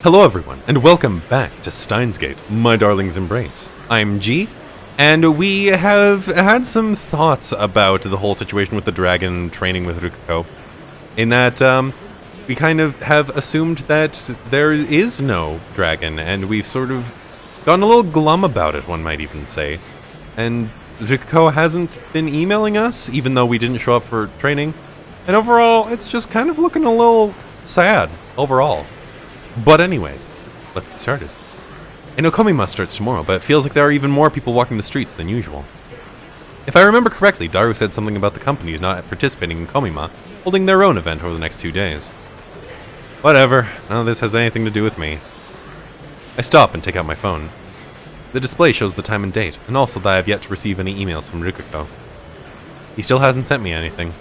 Hello everyone, and welcome back to Steins, my darling's embrace. I'm G, and we have had some thoughts about the whole situation with the dragon training with LUKA, in that we kind of have assumed that there is no dragon, and we've sort of gotten a little glum about it, one might even say. And LUKA hasn't been emailing us, even though we didn't show up for training, and overall, it's just kind of looking a little sad, overall. But anyways, let's get started. I know Komima starts tomorrow, but it feels like there are even more people walking the streets than usual. If I remember correctly, Daru said something about the companies not participating in Komima, holding their own event over the next 2 days. Whatever, none of this has anything to do with me. I stop and take out my phone. The display shows the time and date, and also that I have yet to receive any emails from LUKA. He still hasn't sent me anything.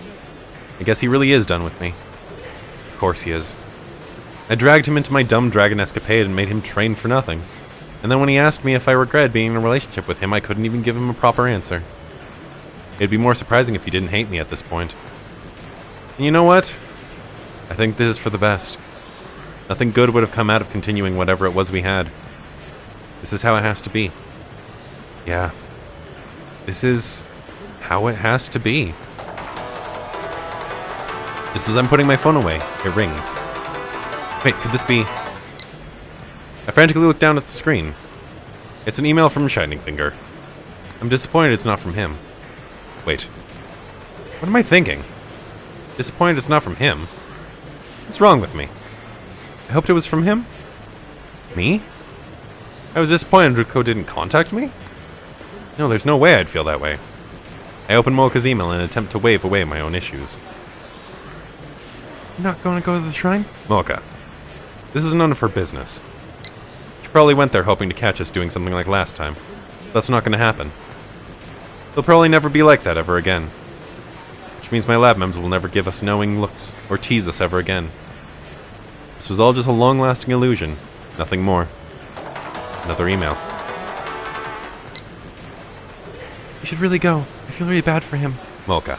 I guess he really is done with me. Of course he is. I dragged him into my dumb dragon escapade and made him train for nothing. And then when he asked me if I regret being in a relationship with him, I couldn't even give him a proper answer. It'd be more surprising if he didn't hate me at this point. And you know what? I think this is for the best. Nothing good would have come out of continuing whatever it was we had. This is how it has to be. Yeah. This is how it has to be. Just as I'm putting my phone away, it rings. Wait, could this be... I frantically look down at the screen. It's an email from Shining Finger. I'm disappointed it's not from him. Wait. What am I thinking? Disappointed it's not from him? What's wrong with me? I hoped it was from him? Me? I was disappointed LUKA didn't contact me? No, there's no way I'd feel that way. I open Mocha's email in an attempt to wave away my own issues. You're not going to go to the shrine? Mocha. This is none of her business. She probably went there hoping to catch us doing something like last time. That's not going to happen. They'll probably never be like that ever again. Which means my lab members will never give us knowing looks or tease us ever again. This was all just a long-lasting illusion. Nothing more. Another email. You should really go. I feel really bad for him. Mocha.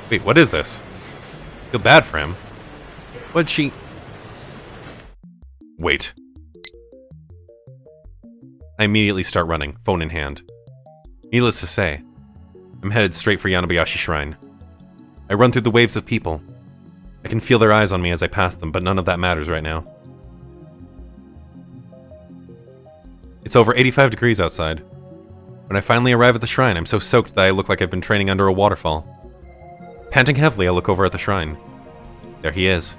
Wait, what is this? I feel bad for him? What'd she... Wait. I immediately start running, phone in hand. Needless to say, I'm headed straight for Yanobayashi Shrine. I run through the waves of people. I can feel their eyes on me as I pass them, but none of that matters right now. It's over 85 degrees outside. When I finally arrive at the shrine, I'm so soaked that I look like I've been training under a waterfall. Panting heavily, I look over at the shrine. There he is.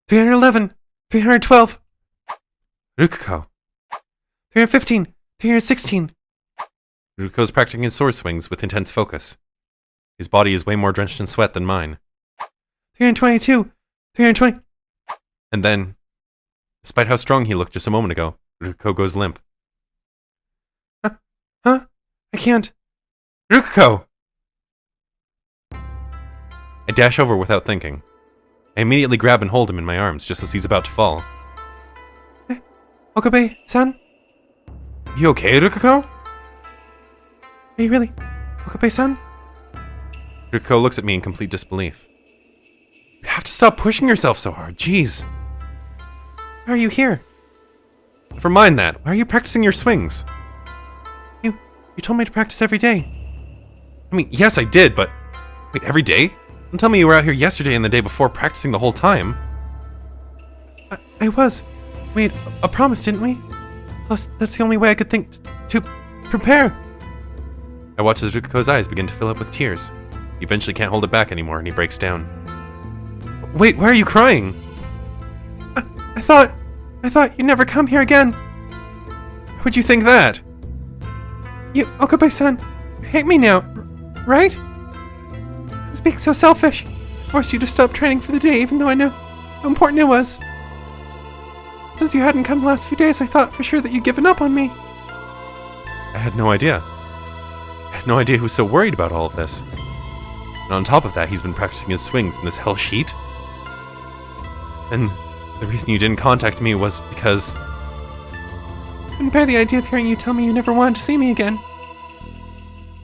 311, 312. LUKA. 315, 316. LUKA's practicing his sword swings with intense focus. His body is way more drenched in sweat than mine. 322, 320. And then, despite how strong he looked just a moment ago, LUKA goes limp. Huh? I can't. LUKA! I dash over without thinking. I immediately grab and hold him in my arms just as he's about to fall. Okabe-san? You okay, LUKA? Are you really? Okabe-san? LUKA looks at me in complete disbelief. You have to stop pushing yourself so hard, jeez. Why are you here? Never mind that. Why are you practicing your swings? You told me to practice every day. I mean, yes I did, but... Wait, every day? Don't tell me you were out here yesterday and the day before practicing the whole time. I was. We made a promise, didn't we? Plus, that's the only way I could think to prepare. I watch as LUKA's eyes begin to fill up with tears. He eventually can't hold it back anymore and he breaks down. Wait, why are you crying? I thought you'd never come here again. How would you think that? You, Okabe-san, you hate me now, right? I was being so selfish. I forced you to stop training for the day even though I knew how important it was. Since you hadn't come the last few days, I thought for sure that you'd given up on me. I had no idea. I had no idea he was so worried about all of this. And on top of that, he's been practicing his swings in this hell sheet. And the reason you didn't contact me was because... I couldn't bear the idea of hearing you tell me you never wanted to see me again.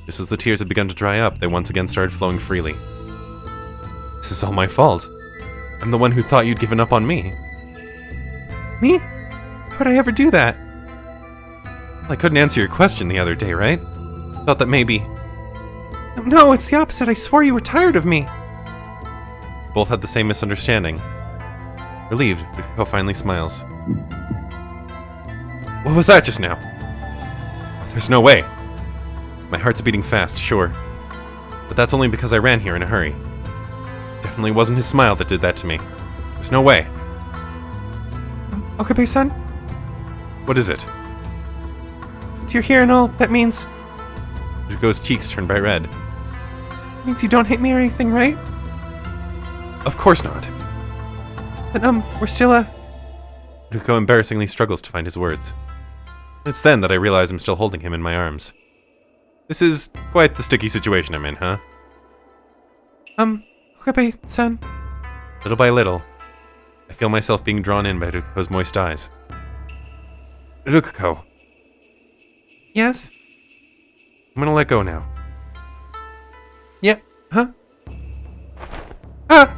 Just as the tears had begun to dry up, they once again started flowing freely. This is all my fault. I'm the one who thought you'd given up on me. Me? How would I ever do that? Well, I couldn't answer your question the other day, right? Thought that maybe... No, it's the opposite. I swore you were tired of me. We both had the same misunderstanding. Relieved, Yukiko finally smiles. What was that just now? There's no way. My heart's beating fast, sure. But that's only because I ran here in a hurry. Definitely wasn't his smile that did that to me. There's no way. Okabe-san? What is it? Since you're here and all, that means... Yukiko's cheeks turn bright red. It means you don't hate me or anything, right? Of course not. Then, we're still, Yukiko embarrassingly struggles to find his words. It's then that I realize I'm still holding him in my arms. This is quite the sticky situation I'm in, huh? Okabe-san? Little by little, I feel myself being drawn in by Yukiko's moist eyes. Yukiko. Yes? I'm gonna let go now. Yeah, huh? Ah!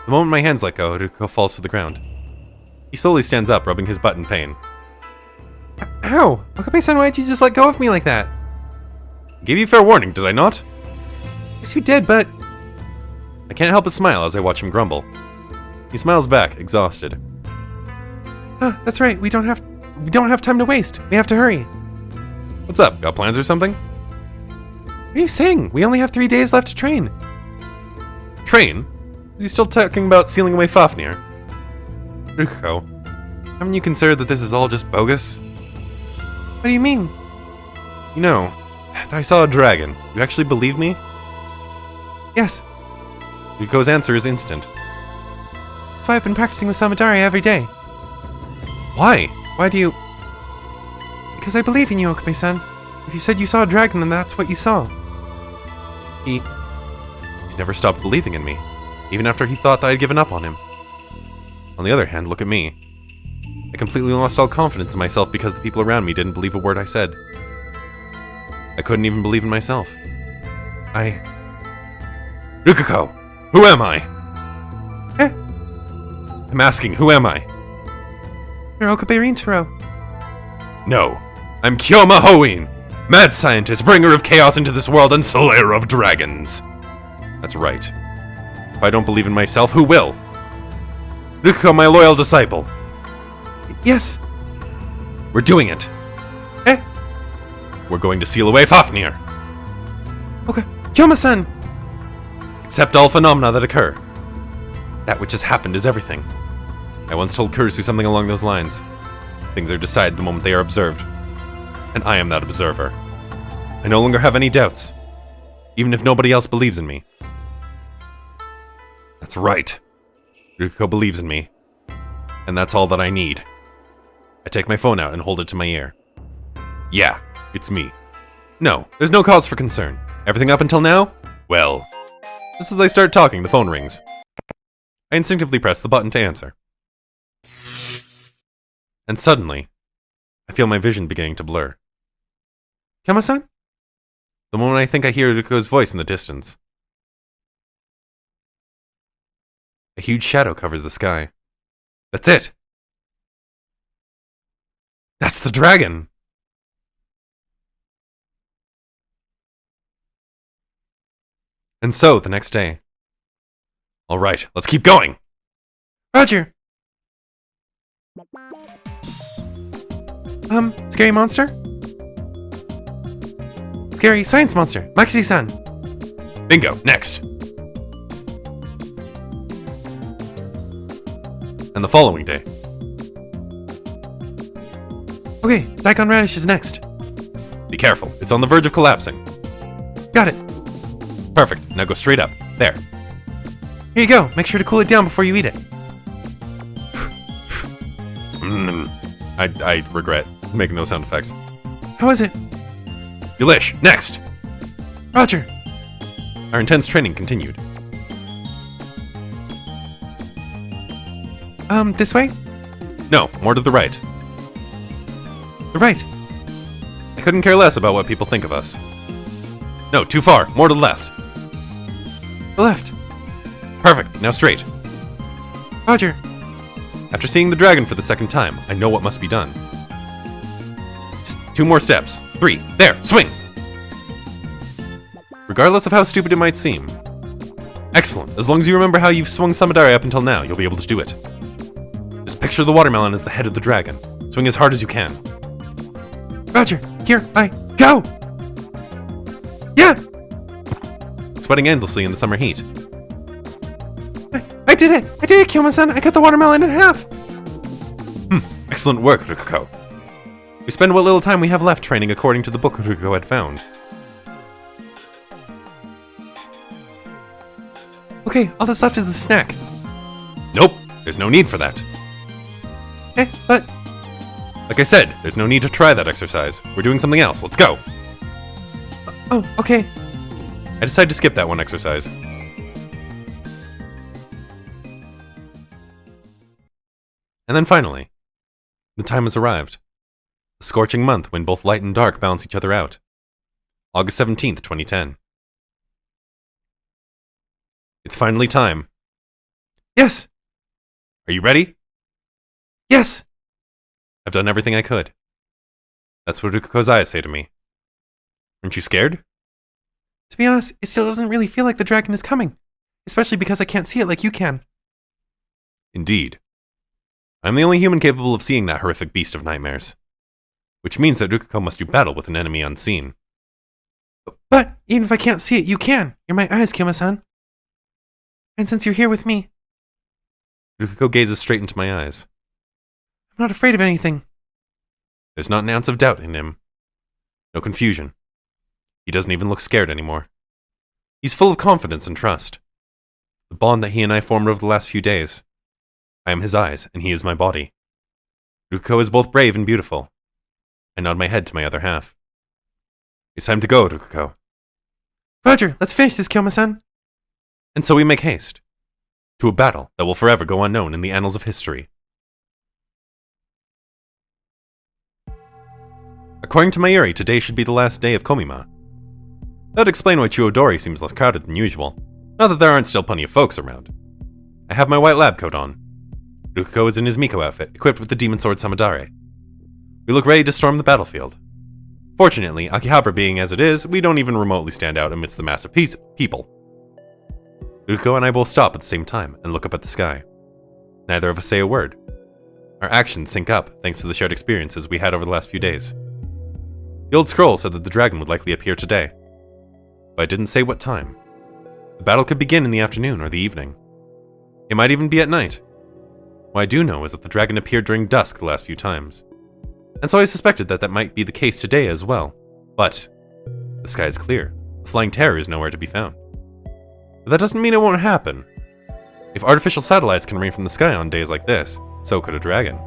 The moment my hands let go, Yukiko falls to the ground. He slowly stands up, rubbing his butt in pain. Ow! Okabe-san, why'd you just let go of me like that? I gave you fair warning, did I not? Yes, you did, but... I can't help but smile as I watch him grumble. He smiles back, exhausted. That's right, we don't have time to waste. We have to hurry. What's up? Got plans or something? What are you saying? We only have 3 days left to train. Train? Is he still talking about sealing away Fafnir? Yukiko, haven't you considered that this is all just bogus? What do you mean? You know, that I saw a dragon. You actually believe me? Yes. Yukiko's answer is instant. That's why I've been practicing with Samadari every day. Why? Why do you... Because I believe in you, Okabe-san. If you said you saw a dragon, then that's what you saw. He's never stopped believing in me, even after he thought that I'd given up on him. On the other hand, look at me. I completely lost all confidence in myself because the people around me didn't believe a word I said. I couldn't even believe in myself. Yukiko! Who am I? I'm asking, who am I? You're Okabe Rintaro. No, I'm Kyoma Hoin, mad scientist, bringer of chaos into this world and slayer of dragons. That's right. If I don't believe in myself, who will? Yukiko, my loyal disciple. Yes. We're doing it. We're going to seal away Fafnir. Okay, Kyoma-san. Accept all phenomena that occur. That which has happened is everything. I once told Kurisu something along those lines. Things are decided the moment they are observed. And I am that observer. I no longer have any doubts. Even if nobody else believes in me. That's right. Yukiko believes in me. And that's all that I need. I take my phone out and hold it to my ear. Yeah, it's me. No, there's no cause for concern. Everything up until now? Well, just as I start talking, the phone rings. I instinctively press the button to answer. And suddenly, I feel my vision beginning to blur. Kyoma-san? The moment I think I hear Yukiko's voice in the distance. A huge shadow covers the sky. That's it! That's the dragon! And so, the next day. Alright, let's keep going! Roger! Scary monster? Scary science monster, Maxi-san! Bingo, next! And the following day. Okay, Daikon Radish is next. Be careful, it's on the verge of collapsing. Got it. Perfect, now go straight up. There. Here you go, make sure to cool it down before you eat it. I regret making those sound effects. How is it? Delish, next! Roger! Our intense training continued. This way? No, more to the right. The right? I couldn't care less about what people think of us. No, too far, more to the left. The left. Perfect, now straight. Roger. After seeing the dragon for the second time, I know what must be done. Just 2 more steps. 3. There, swing! Regardless of how stupid it might seem. Excellent. As long as you remember how you've swung Samadari up until now, you'll be able to do it. Just picture the watermelon as the head of the dragon. Swing as hard as you can. Roger. Here I go! Yeah! Sweating endlessly in the summer heat. I did it! I did it, Kyoma-san! I cut the watermelon in half! Excellent work, Rukuko. We spend what little time we have left training according to the book Rukuko had found. Okay, all that's left is a snack. Nope, there's no need for that. But... Like I said, there's no need to try that exercise. We're doing something else. Let's go. Oh, okay. I decided to skip that one exercise. And then finally, the time has arrived. A scorching month when both light and dark balance each other out. August 17th, 2010. It's finally time. Yes! Are you ready? Yes! I've done everything I could. That's what Rukuko's eyes say to me. Aren't you scared? To be honest, it still doesn't really feel like the dragon is coming. Especially because I can't see it like you can. Indeed. I'm the only human capable of seeing that horrific beast of nightmares. Which means that Rukuko must do battle with an enemy unseen. But, even if I can't see it, you can. You're my eyes, Kyoma-san. And since you're here with me... Rukuko gazes straight into my eyes. I'm not afraid of anything. There's not an ounce of doubt in him. No confusion. He doesn't even look scared anymore. He's full of confidence and trust. The bond that he and I formed over the last few days. I am his eyes, and he is my body. Rukuko is both brave and beautiful. I nod my head to my other half. It's time to go, Rukuko. Roger, let's finish this, Kyoma-san. And so we make haste. To a battle that will forever go unknown in the annals of history. According to Mayuri, today should be the last day of Komima. That would explain why Chuodori seems less crowded than usual. Not that there aren't still plenty of folks around. I have my white lab coat on. Rukuko is in his Miko outfit, equipped with the demon sword Samadare. We look ready to storm the battlefield. Fortunately, Akihabara being as it is, we don't even remotely stand out amidst the mass of people. Rukuko and I both stop at the same time and look up at the sky. Neither of us say a word. Our actions sync up thanks to the shared experiences we had over the last few days. The old scroll said that the dragon would likely appear today, but I didn't say what time. The battle could begin in the afternoon or the evening. It might even be at night. What I do know is that the dragon appeared during dusk the last few times, and so I suspected that that might be the case today as well. But the sky is clear. The flying terror is nowhere to be found. But that doesn't mean it won't happen. If artificial satellites can rain from the sky on days like this, so could a dragon.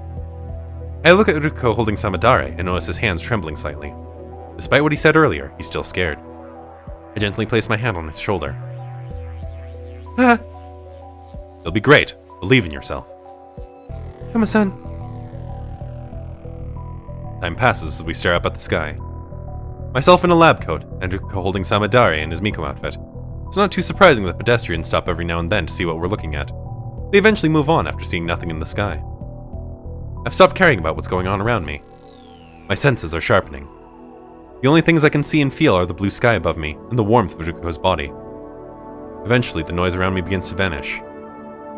I look at Rukuko holding Samadare and notice his hands trembling slightly. Despite what he said earlier, he's still scared. I gently place my hand on his shoulder. It'll be great. Believe in yourself. Kyoma-san. Time passes as we stare up at the sky. Myself in a lab coat, and Rukuko holding Samadare in his Miko outfit. It's not too surprising that pedestrians stop every now and then to see what we're looking at. They eventually move on after seeing nothing in the sky. I've stopped caring about what's going on around me. My senses are sharpening. The only things I can see and feel are the blue sky above me and the warmth of Rukuko's body. Eventually, the noise around me begins to vanish.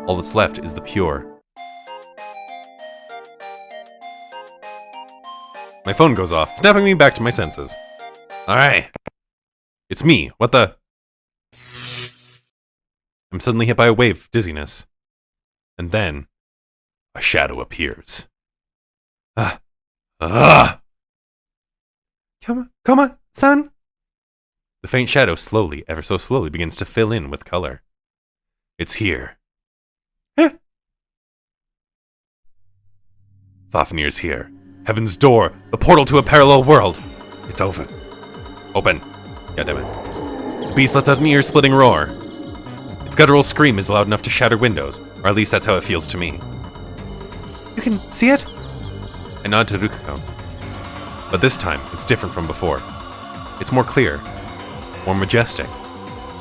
All that's left is the pure. My phone goes off, snapping me back to my senses. Alright. It's me. What the? I'm suddenly hit by a wave of dizziness. And then, a shadow appears. Kyoma-san? The faint shadow slowly, ever so slowly, begins to fill in with color. It's here. Fafnir's here. Heaven's door, the portal to a parallel world. It's open. Open. Goddammit. The beast lets out an ear-splitting roar. Its guttural scream is loud enough to shatter windows, or at least that's how it feels to me. You can see it? I nod to Rukuko. But this time, it's different from before. It's more clear, more majestic,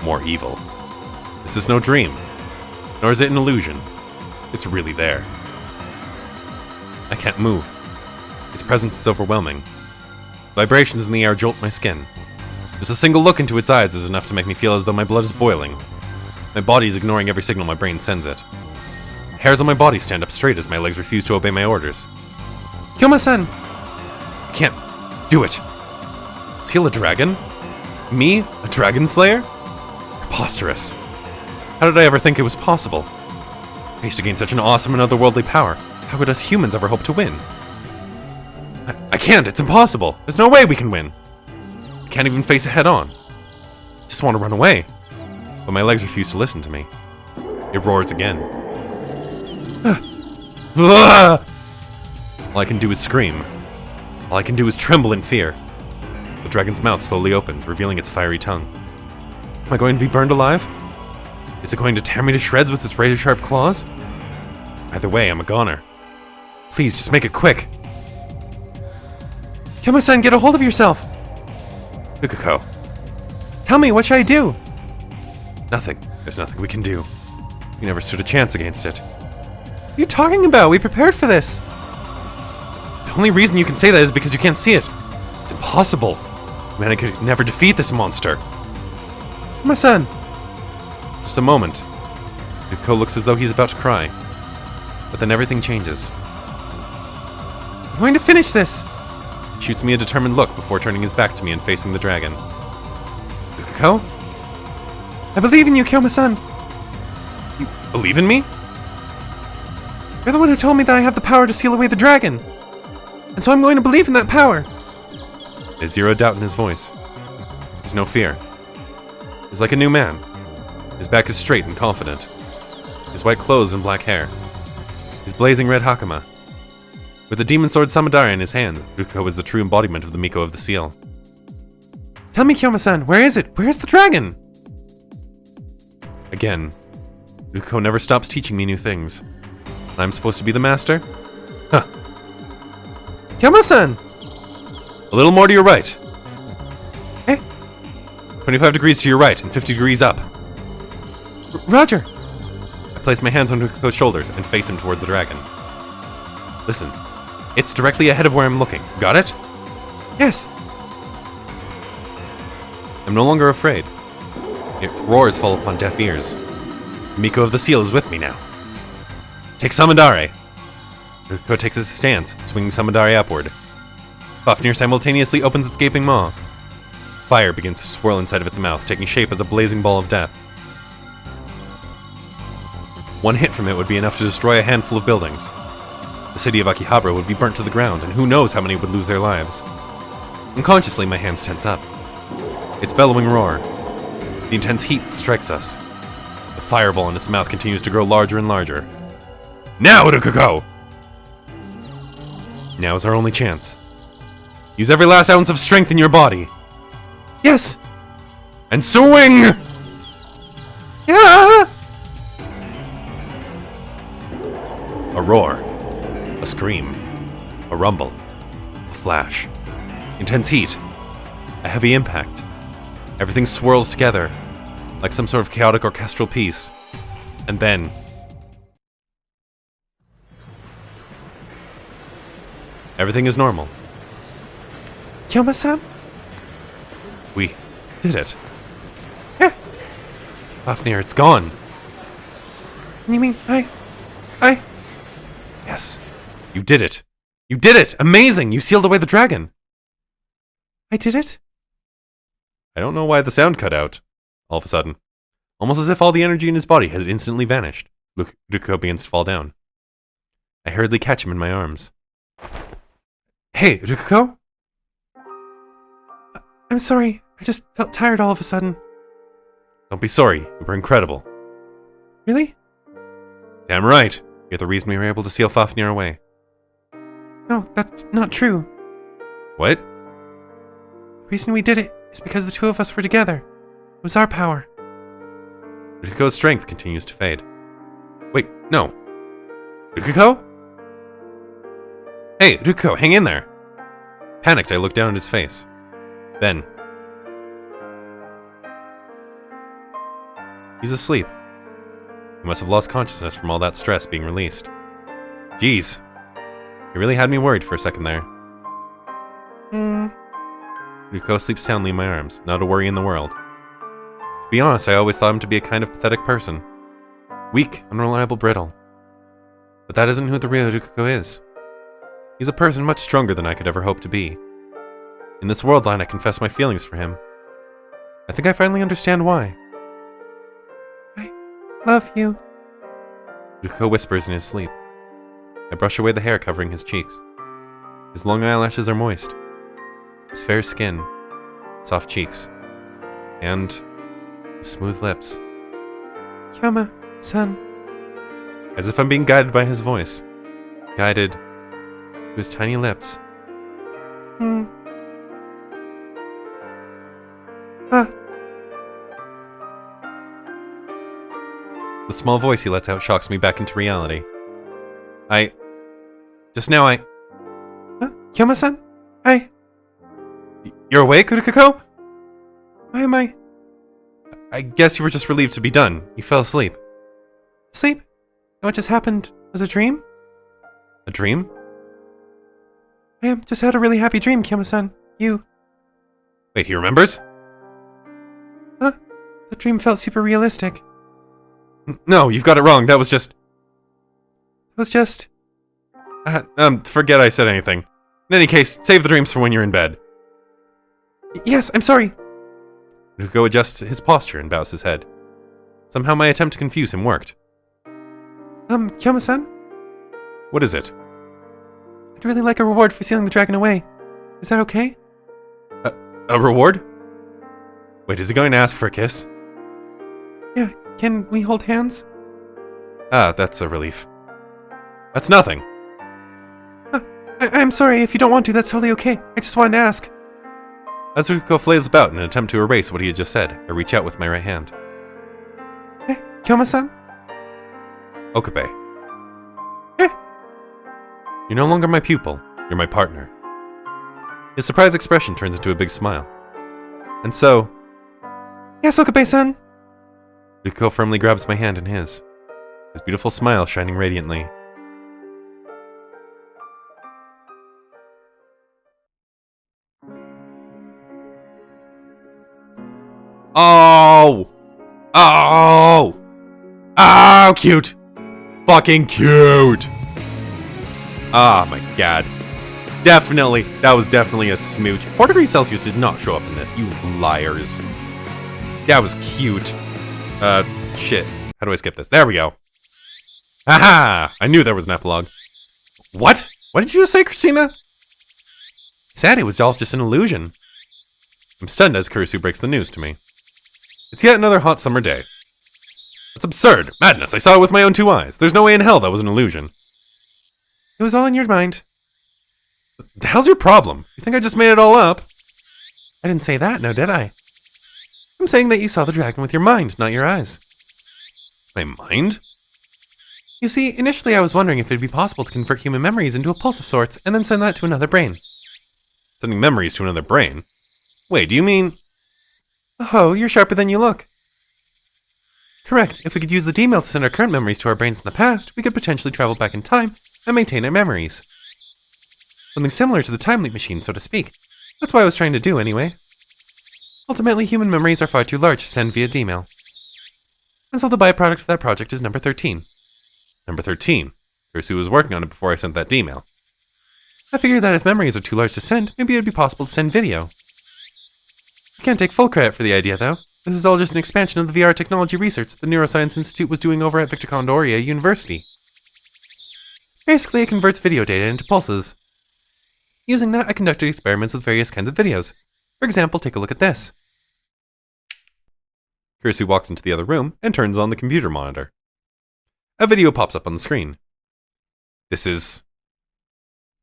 more evil. This is no dream, nor is it an illusion. It's really there. I can't move. Its presence is overwhelming. Vibrations in the air jolt my skin. Just a single look into its eyes is enough to make me feel as though my blood is boiling. My body is ignoring every signal my brain sends it. Hairs on my body stand up straight as my legs refuse to obey my orders. Kyoma-san! I can't do it. Seal a dragon? Me? A dragon slayer? Preposterous. How did I ever think it was possible? Faced against such an awesome and otherworldly power, how could us humans ever hope to win? I can't, it's impossible. There's no way we can win. I can't even face it head on. I just want to run away. But my legs refuse to listen to me. It roars again. All I can do is scream. All I can do is tremble in fear. The dragon's mouth slowly opens, revealing its fiery tongue. Am I going to be burned alive? Is it going to tear me to shreds with its razor-sharp claws? Either way, I'm a goner. Please, just make it quick. Kyoma-san, get a hold of yourself! LUKA. Tell me, what should I do? Nothing. There's nothing we can do. We never stood a chance against it. What are you talking about? We prepared for this. The only reason you can say that is because you can't see it. It's impossible. Man, I could never defeat this monster. Kyoma-san! Just a moment. LUKA looks as though he's about to cry. But then everything changes. I'm going to finish this! He shoots me a determined look before turning his back to me and facing the dragon. LUKA? I believe in you, Kyoma-san! You believe in me? You're the one who told me that I have the power to seal away the dragon! And so I'm going to believe in that power! There's zero doubt in his voice. There's no fear. He's like a new man. His back is straight and confident. His white clothes and black hair. His blazing red hakama. With the demon sword Samadara in his hand, LUKA was the true embodiment of the Miko of the Seal. Tell me, Kyoma-san, where is it? Where is the dragon? Again, LUKA never stops teaching me new things. And I'm supposed to be the master? Huh. Kyoma-san! A little more to your right. Eh? 25 degrees to your right and 50 degrees up. Roger! I place my hands on LUKA's shoulders and face him toward the dragon. Listen, it's directly ahead of where I'm looking. Got it? Yes! I'm no longer afraid. Its roars fall upon deaf ears. The Miko of the Seal is with me now. Take Samadare! LUKA takes his stance, swinging Samadare upward. Fafnir simultaneously opens its gaping maw. Fire begins to swirl inside of its mouth, taking shape as a blazing ball of death. One hit from it would be enough to destroy a handful of buildings. The city of Akihabara would be burnt to the ground, and who knows how many would lose their lives. Unconsciously, my hands tense up. Its bellowing roar. The intense heat that strikes us. The fireball in its mouth continues to grow larger and larger. Now, LUKA! Now is our only chance. Use every last ounce of strength in your body. Yes! And swing! Yeah! A roar. A scream. A rumble. A flash. Intense heat. A heavy impact. Everything swirls together, like some sort of chaotic orchestral piece. And then... everything is normal. Kyoma-san? We did it. Eh? Fafnir, it's gone. You mean I... Yes. You did it. You did it! Amazing! You sealed away the dragon! I did it? I don't know why the sound cut out. All of a sudden. Almost as if all the energy in his body had instantly vanished. LUKA begins to fall down. I hurriedly catch him in my arms. Hey, LUKA? I'm sorry. I just felt tired all of a sudden. Don't be sorry. You were incredible. Really? Damn right. You're the reason we were able to seal Fafnir away. No, that's not true. What? The reason we did it is because the two of us were together. It was our power. LUKA's strength continues to fade. Wait, no. LUKA? Hey, LUKA, hang in there. Panicked, I look down at his face. Then... he's asleep. He must have lost consciousness from all that stress being released. Jeez. He really had me worried for a second there. Ruko sleeps soundly in my arms, not a worry in the world. To be honest, I always thought him to be a kind of pathetic person. Weak, unreliable, brittle. But that isn't who the real Ruko is. He's a person much stronger than I could ever hope to be. In this world line, I confess my feelings for him. I think I finally understand why. I love you. Ruko whispers in his sleep. I brush away the hair covering his cheeks. His long eyelashes are moist. His fair skin, soft cheeks, and his smooth lips. Kyoma-san. As if I'm being guided by his voice. Guided to his tiny lips. The small voice he lets out shocks me back into reality. Kyoma-san? You're awake, Ruko? Why am I I guess you were just relieved to be done. You fell asleep. asleep? And what just happened was a dream? A dream? I just had a really happy dream, Kyoma-san. Wait, he remembers? The dream felt super realistic. No, you've got it wrong. That was just... It was just... Forget I said anything. In any case, save the dreams for when you're in bed. Yes, I'm sorry. Ruko adjusts his posture and bows his head. Somehow my attempt to confuse him worked. Kyoma-san? What is it? I'd really like a reward for sealing the dragon away. Is that okay? A reward? Wait, is he going to ask for a kiss? Yeah, can we hold hands? That's a relief. That's nothing. I'm sorry, if you don't want to, that's totally okay. I just wanted to ask. As Ruko flails about in an attempt to erase what he had just said, I reach out with my right hand. Kyoma-san? Okabe. You're no longer my pupil, you're my partner. His surprised expression turns into a big smile. And so... Yes, Okabe-san. Ruko firmly grabs my hand in his, his beautiful smile shining radiantly. Oh! Oh! Oh, cute! Fucking cute! Ah, my god. Definitely, that was definitely a smooch. 4 degrees Celsius did not show up in this, you liars. That was cute. Shit. How do I skip this? There we go. Aha! I knew there was an epilogue. What? What did you just say, Christina? Said it was all just an illusion. I'm stunned as Kurisu breaks the news to me. It's yet another hot summer day. That's absurd. Madness. I saw it with my own 2 eyes. There's no way in hell that was an illusion. It was all in your mind. The hell's your problem? You think I just made it all up? I didn't say that, no, did I? I'm saying that you saw the dragon with your mind, not your eyes. My mind? You see, initially I was wondering if it'd be possible to convert human memories into a pulse of sorts and then send that to another brain. Sending memories to another brain? Wait, do you mean... Oh, you're sharper than you look. Correct. If we could use the D-mail to send our current memories to our brains in the past, we could potentially travel back in time and maintain our memories. Something similar to the time leap machine, so to speak. That's what I was trying to do, anyway. Ultimately, human memories are far too large to send via D-mail. And so the byproduct of that project is number 13. Number 13. Kurisu was working on it before I sent that D-mail. I figured that if memories are too large to send, maybe it would be possible to send video. I can't take full credit for the idea, though. This is all just an expansion of the VR technology research that the Neuroscience Institute was doing over at Victor Condoria University. Basically, it converts video data into pulses. Using that, I conducted experiments with various kinds of videos. For example, take a look at this. Kurisu walks into the other room and turns on the computer monitor. A video pops up on the screen. This is...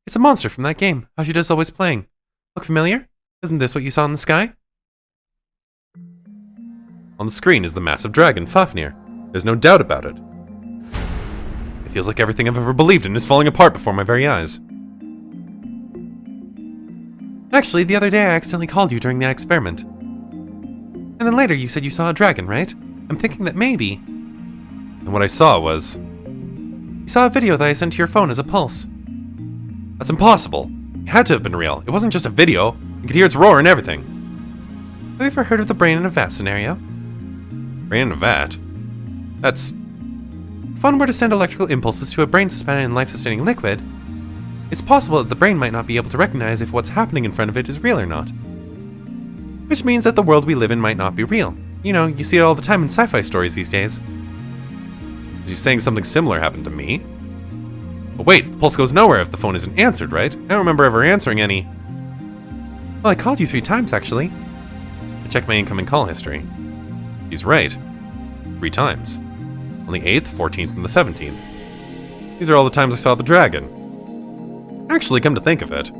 It's a monster from that game, Hashida's always playing. Look familiar? Isn't this what you saw in the sky? On the screen is the massive dragon, Fafnir. There's no doubt about it. It feels like everything I've ever believed in is falling apart before my very eyes. Actually, the other day I accidentally called you during that experiment. And then later you said you saw a dragon, right? I'm thinking that maybe... And what I saw was... You saw a video that I sent to your phone as a pulse. That's impossible. It had to have been real. It wasn't just a video. You could hear its roar and everything. Have you ever heard of the brain in a vat scenario? Brain in a vat? That's... If one were to send electrical impulses to a brain suspended in life-sustaining liquid, it's possible that the brain might not be able to recognize if what's happening in front of it is real or not. Which means that the world we live in might not be real. You know, you see it all the time in sci-fi stories these days. Is you saying something similar happened to me? But wait, the pulse goes nowhere if the phone isn't answered, right? I don't remember ever answering any... Well, I called you 3 times, actually. I checked my incoming call history. He's right. 3 times. On the 8th, 14th, and the 17th. These are all the times I saw the dragon. Actually, come to think of it.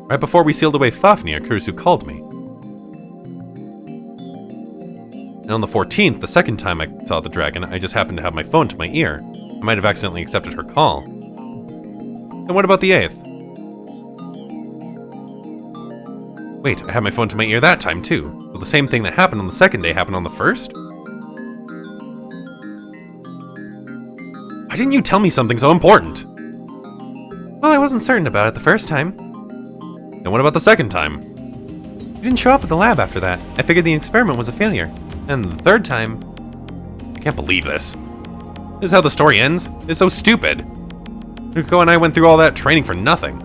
Right before we sealed away Fafnir, Kurisu called me. And on the 14th, the second time I saw the dragon, I just happened to have my phone to my ear. I might have accidentally accepted her call. And what about the 8th? Wait, I had my phone to my ear that time too. Will the same thing that happened on the second day happen on the first? Why didn't you tell me something so important? Well, I wasn't certain about it the first time. And what about the second time? You didn't show up at the lab after that. I figured the experiment was a failure. And the third time... I can't believe this. This is how the story ends? It's so stupid. Ruko and I went through all that training for nothing.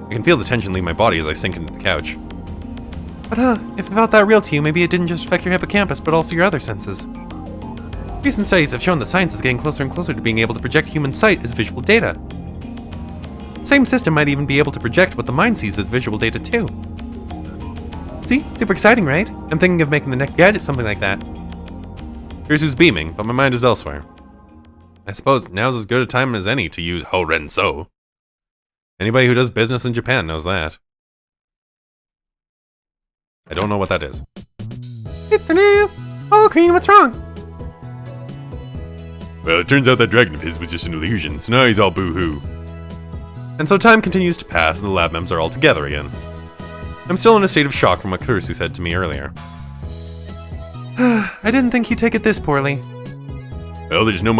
I can feel the tension leave my body as I sink into the couch. But if it felt that real to you, maybe it didn't just affect your hippocampus, but also your other senses. Recent studies have shown that science is getting closer and closer to being able to project human sight as visual data. The same system might even be able to project what the mind sees as visual data too. See? Super exciting, right? I'm thinking of making the next gadget something like that. Here's beaming, but my mind is elsewhere. I suppose now's as good a time as any to use Ho-Ren-So. Anybody who does business in Japan knows that. I don't know what that is. Oh, Green, what's wrong? Well, it turns out that dragon of his was just an illusion, so now he's all boo-hoo. And so time continues to pass and the lab members are all together again. I'm still in a state of shock from what Kurisu said to me earlier. I didn't think you'd take it this poorly. Well, there's not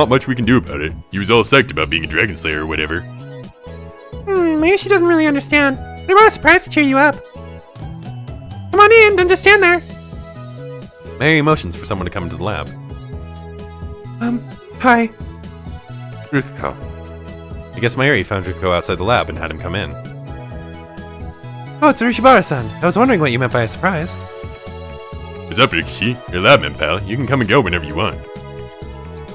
much we can do about it. He was all psyched about being a dragon slayer or whatever. Maybe she doesn't really understand. They were surprised to cheer you up. Come on in, don't just stand there. Many emotions for someone to come into the lab. Hi. Ruko. I guess Mayuri found Ruko outside the lab and had him come in. Oh, it's Urishibara-san. I was wondering what you meant by a surprise. What's up, Rikishi? You're labman, pal. You can come and go whenever you want.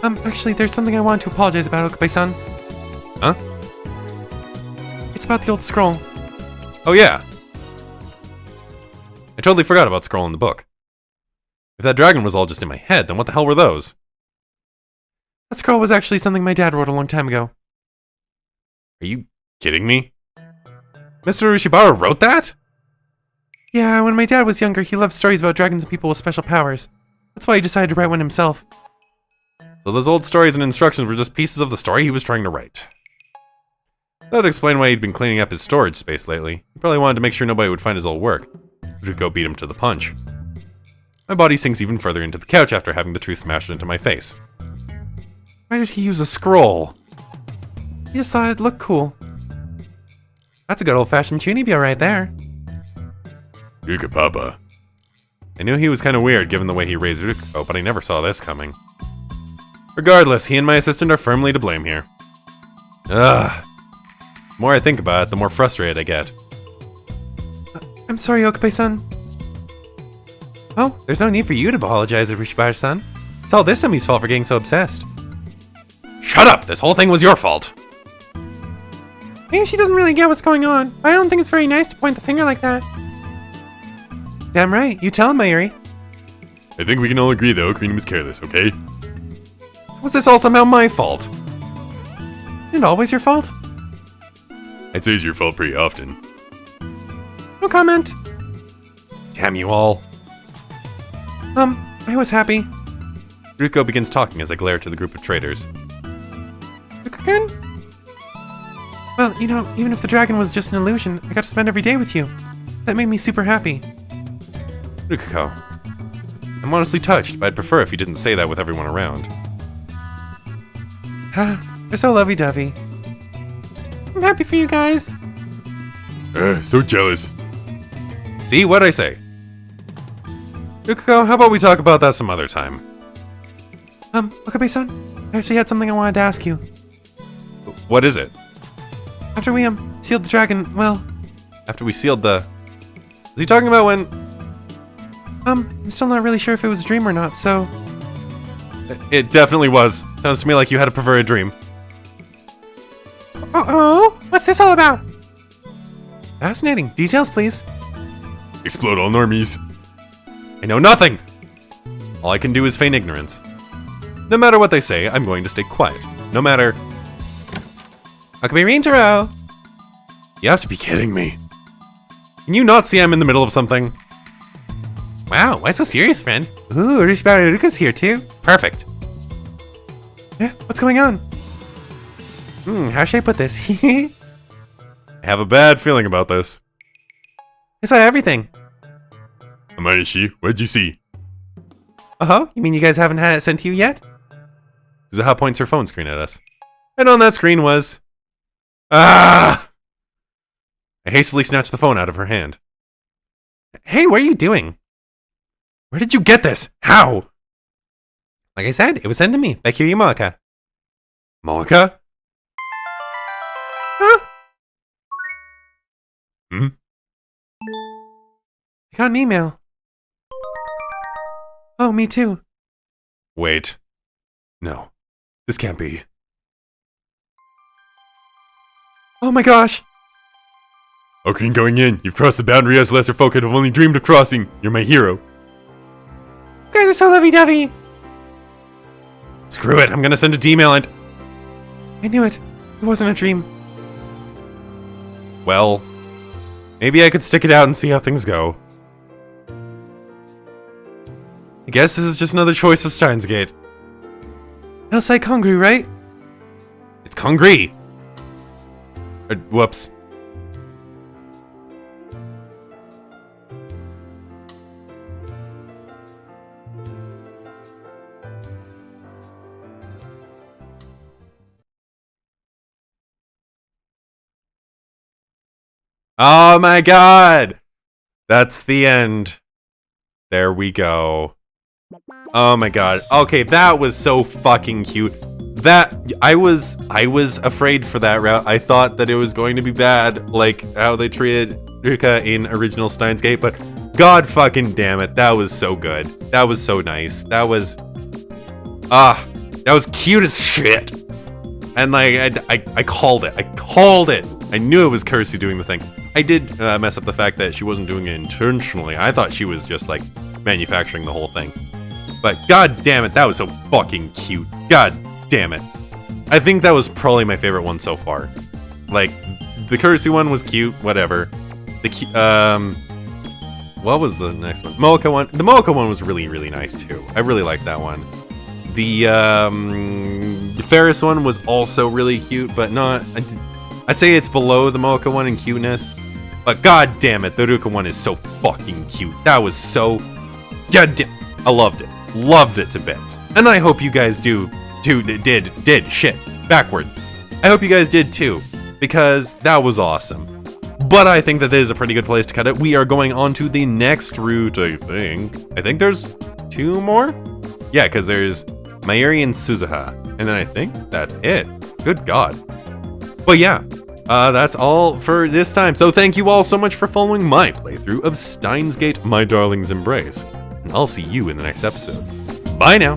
Actually, there's something I want to apologize about, Okabe-san. Huh? It's about the old scroll. Oh, yeah. I totally forgot about Scroll in the book. If that dragon was all just in my head, then what the hell were those? That scroll was actually something my dad wrote a long time ago. Are you kidding me? Mr. Urishibara wrote that? Yeah, when my dad was younger, he loved stories about dragons and people with special powers. That's why he decided to write one himself. So those old stories and instructions were just pieces of the story he was trying to write. That would explain why he'd been cleaning up his storage space lately. He probably wanted to make sure nobody would find his old work. Ruko beat him to the punch. My body sinks even further into the couch after having the truth smashed into my face. Why did he use a scroll? He just thought it looked cool. That's a good old-fashioned Chunibyo right there. Ruka Papa. I knew he was kind of weird given the way he raised Ruko, but I never saw this coming. Regardless, he and my assistant are firmly to blame here. Ugh. The more I think about it, the more frustrated I get. I'm sorry, Okabe-san. Oh, there's no need for you to apologize, Urishibara-san. It's all this Umi's fault for getting so obsessed. Shut up! This whole thing was your fault! Maybe she doesn't really get what's going on, but I don't think it's very nice to point the finger like that. Damn right, you tell him, Mayuri. I think we can all agree, though, Karina was careless, okay? Was this all somehow my fault? Isn't it always your fault? I'd say it's your fault pretty often. No comment. Damn you all. I was happy. Ruko begins talking as I glare to the group of traders. Ruko-kun? Well, you know, even if the dragon was just an illusion, I got to spend every day with you. That made me super happy. Ruko, I'm honestly touched, but I'd prefer if you didn't say that with everyone around. They're so lovey-dovey. I'm happy for you guys. So jealous. See, what'd I say? Yukiko, how about we talk about that some other time? Okabe-san, I actually had something I wanted to ask you. What is it? After we, sealed the dragon, well... After we sealed the... Is he talking about when... I'm still not really sure if it was a dream or not, so... It definitely was. Sounds to me like you had a perverted dream. Uh-oh! What's this all about? Fascinating. Details, please. Explode all normies. I know nothing! All I can do is feign ignorance. No matter what they say, I'm going to stay quiet. No matter... Okabe Rintaro! You have to be kidding me. Can you not see I'm in the middle of something? Wow, why so serious, friend? Ooh, LUKA's here too. Perfect. Yeah, what's going on? How should I put this? I have a bad feeling about this. I saw everything. Amaeshi, what'd you see? Oh, you mean you guys haven't had it sent to you yet? Suzuha points her phone screen at us. And on that screen was... Ah! I hastily snatched the phone out of her hand. Hey, what are you doing? Where did you get this? How? Like I said, it was sent to me by Kiryu Moeka. Moeka? Huh? Hmm? I got an email. Oh, me too. Wait. No. This can't be. Oh my gosh! Ocarine going in. You've crossed the boundary as lesser folk have only dreamed of crossing. You're my hero. You guys are so lovey-dovey! Screw it. I'm gonna send a D-mail and... I knew it. It wasn't a dream. Well... Maybe I could stick it out and see how things go. I guess this is just another choice of Steins Gate. Elsai Kongru, right? It's Kongri! Whoops. Oh my god! That's the end. There we go. Oh my god. Okay, that was so fucking cute. That I was afraid for that route. I thought that it was going to be bad, like how they treated LUKA in original Steins Gate, but god fucking damn it, that was so good. That was so nice. That was that was cute as shit. And like I called it. I called it. I knew it was Kirsu doing the thing. I did mess up the fact that she wasn't doing it intentionally. I thought she was just like manufacturing the whole thing. But god damn it, that was so fucking cute. God damn it. I think that was probably my favorite one so far. Like, the Kirsu one was cute, whatever. What was the next one? Moeka one. The Moeka one was really, really nice too. I really liked that one. The Ferris one was also really cute, but not... I'd say it's below the Moeka one in cuteness. But god damn it, the LUKA one is so fucking cute. That was so... God damn... I loved it. Loved it to bits. And I hope you guys did, shit, backwards. I hope you guys did too, because that was awesome. But I think that this is a pretty good place to cut it. We are going on to the next route, I think. I think there's 2 more? Yeah, because there's Mayuri and Suzuha. And then I think that's it. Good god. But yeah, that's all for this time. So thank you all so much for following my playthrough of Steins Gate, My Darling's Embrace. And I'll see you in the next episode. Bye now.